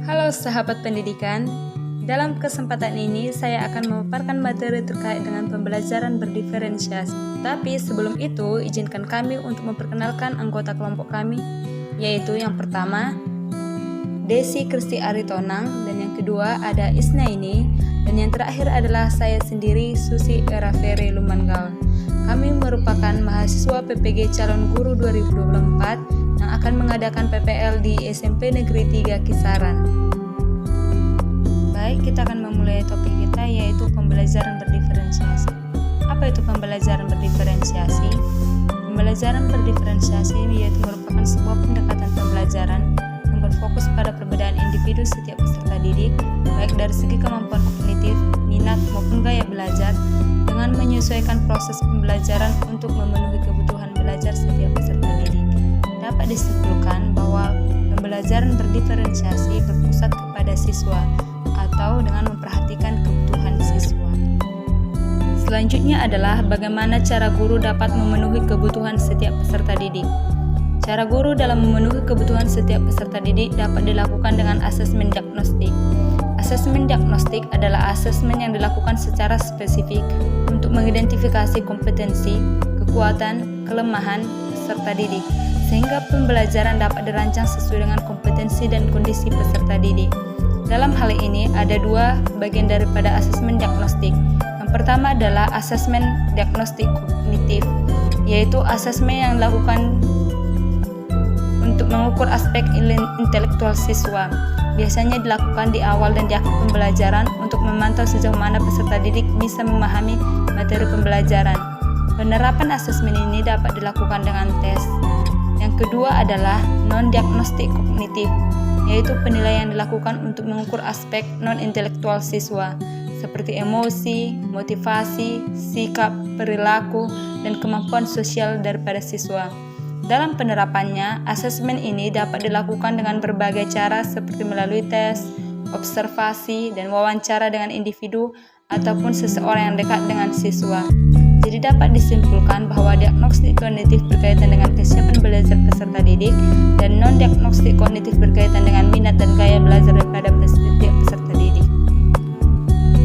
Halo sahabat pendidikan, dalam kesempatan ini saya akan memaparkan materi terkait dengan pembelajaran berdiferensiasi. Tapi sebelum itu, izinkan kami untuk memperkenalkan anggota kelompok kami, yaitu yang pertama, Desi Kristi Aritonang, dan yang kedua ada Isnaini, dan yang terakhir adalah saya sendiri, Susi Erafere Lumanggal. Kami merupakan mahasiswa PPG Calon Guru 2024 yang akan mengadakan PPL di SMP Negeri 3 Kisaran. Baik, kita akan memulai topik kita, yaitu pembelajaran berdiferensiasi. Apa itu pembelajaran berdiferensiasi? Pembelajaran berdiferensiasi yaitu merupakan sebuah pendekatan pembelajaran yang berfokus pada perbedaan individu setiap peserta didik, baik dari segi kemampuan kognitif, minat, maupun gaya belajar, dengan menyesuaikan proses pembelajaran untuk memenuhi kebutuhan belajar setiap peserta didik. Dapat disimpulkan bahwa pembelajaran berdiferensiasi berpusat kepada siswa atau dengan memperhatikan kebutuhan siswa. Selanjutnya adalah bagaimana cara guru dapat memenuhi kebutuhan setiap peserta didik. Cara guru dalam memenuhi kebutuhan setiap peserta didik dapat dilakukan dengan asesmen diagnostik. Asesmen diagnostik adalah asesmen yang dilakukan secara spesifik untuk mengidentifikasi kompetensi, kekuatan, kelemahan peserta didik, sehingga pembelajaran dapat dirancang sesuai dengan kompetensi dan kondisi peserta didik. Dalam hal ini ada dua bagian daripada asesmen diagnostik. Yang pertama adalah asesmen diagnostik kognitif, yaitu asesmen yang dilakukan untuk mengukur aspek intelektual siswa. Biasanya dilakukan di awal dan di akhir pembelajaran untuk memantau sejauh mana peserta didik bisa memahami materi pembelajaran. Penerapan asesmen ini dapat dilakukan dengan tes. Yang kedua adalah non-diagnostik kognitif, yaitu penilaian yang dilakukan untuk mengukur aspek non-intelektual siswa, seperti emosi, motivasi, sikap, perilaku, dan kemampuan sosial daripada siswa. Dalam penerapannya, asesmen ini dapat dilakukan dengan berbagai cara seperti melalui tes, observasi, dan wawancara dengan individu ataupun seseorang yang dekat dengan siswa. Jadi dapat disimpulkan bahwa diagnostik kognitif berkaitan dengan kesiapan belajar peserta didik dan non-diagnostik kognitif berkaitan dengan minat dan gaya belajar daripada setiap peserta didik.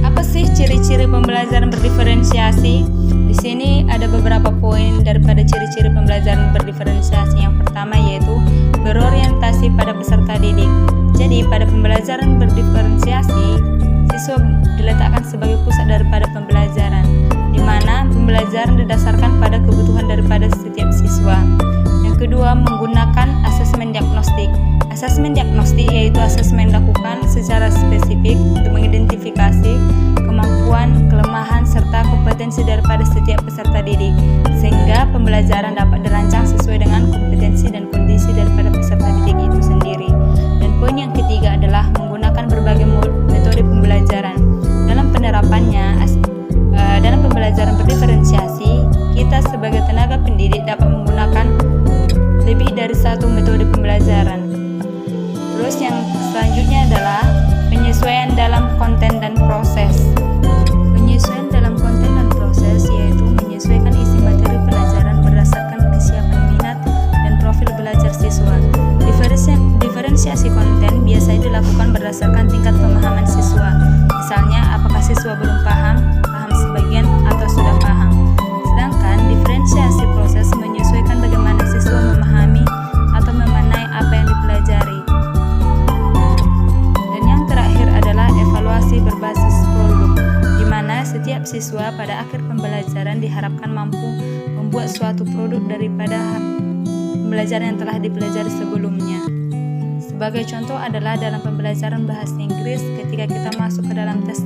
Apa sih ciri-ciri pembelajaran berdiferensiasi? Di sini ada beberapa poin daripada ciri-ciri pembelajaran berdiferensiasi. Yang pertama yaitu berorientasi pada peserta didik. Jadi pada pembelajaran berdiferensiasi, siswa diletakkan sebagai pusat daripada pembelajaran, di mana pembelajaran didasarkan pada kebutuhan daripada setiap siswa. Yang kedua, menggunakan asesmen diagnostik. Asesmen diagnostik yaitu asesmen dilakukan secara spesifik untuk mengidentifikasi kemampuan, kelemahan, serta kompetensi daripada setiap peserta didik, sehingga pembelajaran dapat dirancang sesuai dengan kompetensi dan kondisi daripada peserta didik itu sendiri. Dan poin yang ketiga adalah menggunakan berbagai metode pembelajaran. Dalam penerapannya, dalam pembelajaran berdiferensiasi, kita sebagai tenaga pendidik dapat menggunakan lebih dari satu metode pembelajaran. Terus yang selanjutnya adalah penyesuaian dalam konten dan proses. Penyesuaian dalam konten dan proses yaitu menyesuaikan isi materi pelajaran berdasarkan kesiapan minat dan profil belajar siswa. Diferensiasi konten biasanya dilakukan berdasarkan tingkat pemahaman siswa. Misalnya, apakah siswa belum paham sebagian, atau sudah paham. Sedangkan diferensiasi proses menyesuaikan bagaimana siswa memahami atau memaknai apa yang dipelajari. Dan yang terakhir adalah evaluasi berbasis produk, di mana setiap siswa pada akhir pembelajaran diharapkan mampu membuat suatu produk daripada pembelajaran yang telah dipelajari sebelumnya. Sebagai contoh adalah dalam pembelajaran bahasa Inggris ketika kita masuk ke dalam tes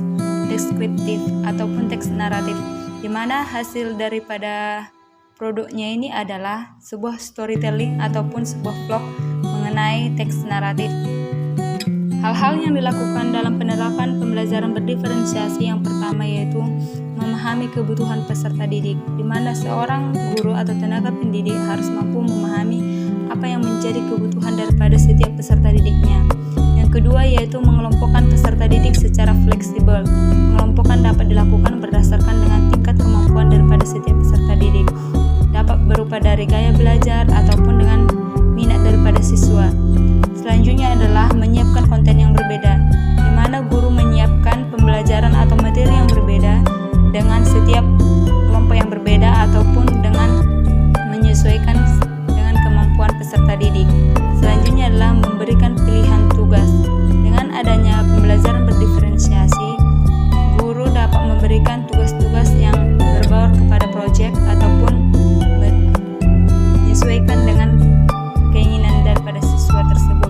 deskriptif ataupun teks naratif, di mana hasil daripada produknya ini adalah sebuah storytelling ataupun sebuah vlog mengenai teks naratif. Hal-hal yang dilakukan dalam penerapan pembelajaran berdiferensiasi yang pertama yaitu memahami kebutuhan peserta didik, di mana seorang guru atau tenaga pendidik harus mampu memahami apa yang menjadi kebutuhan daripada setiap peserta didiknya. Yang kedua yaitu mengelompokkan peserta didik secara fleksibel. Mengelompokkan dapat dilakukan berdasarkan dengan tingkat kemampuan daripada setiap peserta didik. Dapat berupa dari gaya belajar ataupun dengan minat daripada siswa. Selanjutnya adalah menyiapkan konten yang berbeda memberikan tugas-tugas yang berbaur kepada proyek ataupun menyesuaikan dengan keinginan daripada siswa tersebut.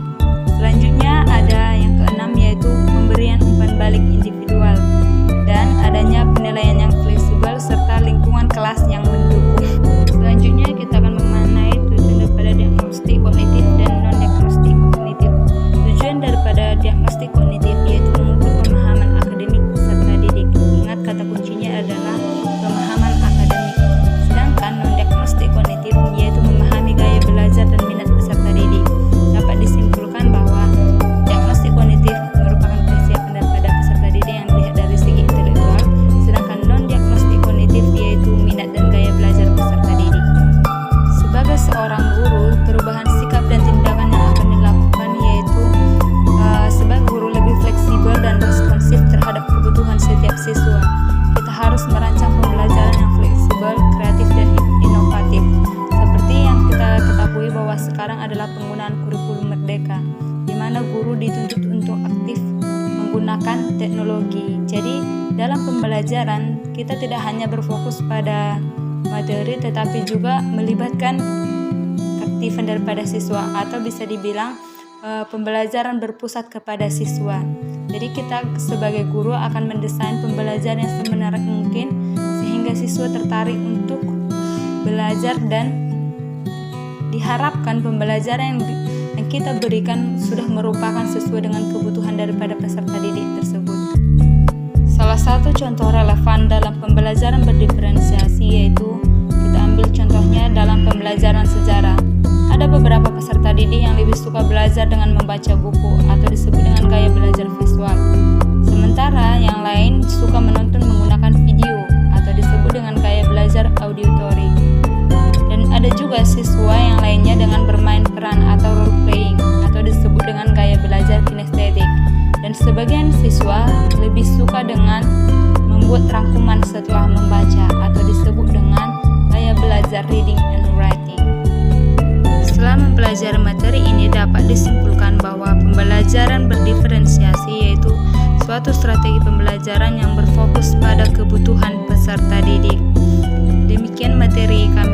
Selanjutnya ada yang keenam, yaitu pemberian umpan balik individual dan adanya penilaian yang fleksibel serta lingkungan kelas yang mendukung. Selanjutnya kita akan mengenai tujuan daripada diagnostik kognitif dan non-diagnostik kognitif. Tujuan daripada diagnostik kognitif yaitu mengukur pemahaman akademik peserta didik. Ingat, kata kuncinya adalah pemahaman akademik. Sedangkan non-diagnostik kognitif yaitu memahami gaya belajar dan minat peserta didik. Dapat disimpulkan bahwa diagnostik kognitif merupakan persiapan daripada peserta didik yang dilihat dari segi intelektual, sedangkan non-diagnostik kognitif yaitu minat dan gaya belajar peserta didik. Sebagai seorang guru, perubahan sikap dan tindakan yang akan dilakukan yaitu sebagai guru lebih fleksibel dan responsif terhadap kebutuhan setiap siswa. Kita harus merancang pembelajaran yang fleksibel, kreatif, dan inovatif. Seperti yang kita ketahui bahwa sekarang adalah penggunaan kurikulum merdeka, di mana guru dituntut untuk aktif menggunakan teknologi. Jadi, dalam pembelajaran kita tidak hanya berfokus pada materi, tetapi juga melibatkan keaktifan daripada siswa, atau bisa dibilang pembelajaran berpusat kepada siswa. Jadi kita sebagai guru akan mendesain pembelajaran yang semenarik mungkin sehingga siswa tertarik untuk belajar, dan diharapkan pembelajaran yang kita berikan sudah merupakan sesuai dengan kebutuhan daripada peserta didik tersebut. Salah satu contoh relevan dalam pembelajaran berdiferensiasi yaitu kita ambil contohnya dalam pembelajaran sejarah. Ada beberapa peserta didik yang lebih suka belajar dengan membaca buku atau disebut dengan gaya belajar visual. Sementara yang lain suka menonton menggunakan video atau disebut dengan gaya belajar auditory. Dan ada juga siswa yang lainnya dengan bermain peran atau role playing atau disebut dengan gaya belajar kinestetik. Dan sebagian siswa lebih suka dengan membuat rangkuman setelah membaca atau disebut dengan gaya belajar reading and writing. Setelah mempelajari materi ini, dapat disimpulkan bahwa pembelajaran berdiferensiasi yaitu suatu strategi pembelajaran yang berfokus pada kebutuhan peserta didik. Demikian materi kami